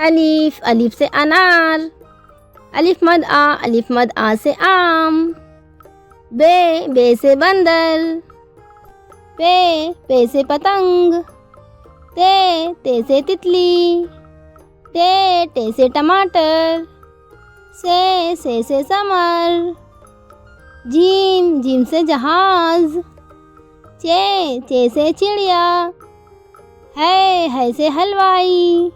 अलिफ, अलिफ से अनार, अलिफ मद आ से आम। बे, बे से बंदर, पे से पतंग। ते से तितली, टे से टमाटर। से समर। जीम से जहाज। चे से चिड़िया। है से हलवाई।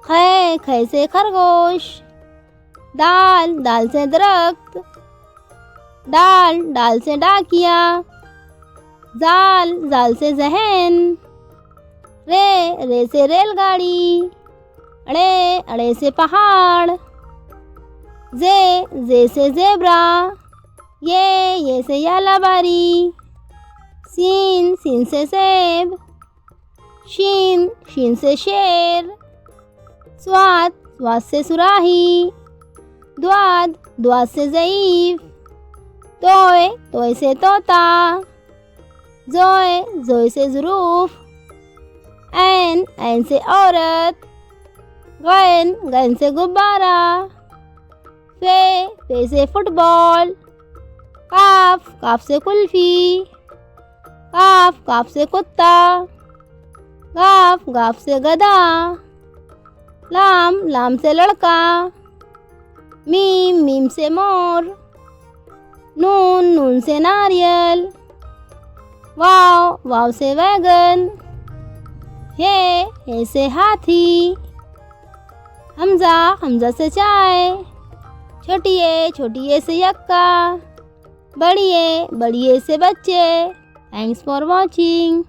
खे से खरगोश। दाल से दरख्त। डाल से डाकिया। जाल से जहन। रे से रेलगाड़ी। अड़े से पहाड़। जे से ज़ेब्रा। ये से यालाबारी। सीन से सेब। शीन से शेर। स्वाद से सुराही। द्वाद से ज़ईफ। तोय से तोता। जोए से ज़ुरूफ। ऐन से औरत। गन से गुब्बारा। फे से फुटबॉल। काफ से कुल्फी। काफ से कुत्ता। गाफ से गधा। लाम से लड़का। मीम से मोर। नून से नारियल। वाव से वैगन। हे से हाथी। हमजा से चाय। छोटिए से यक्का। बड़िए से बच्चे। Thanks for watching.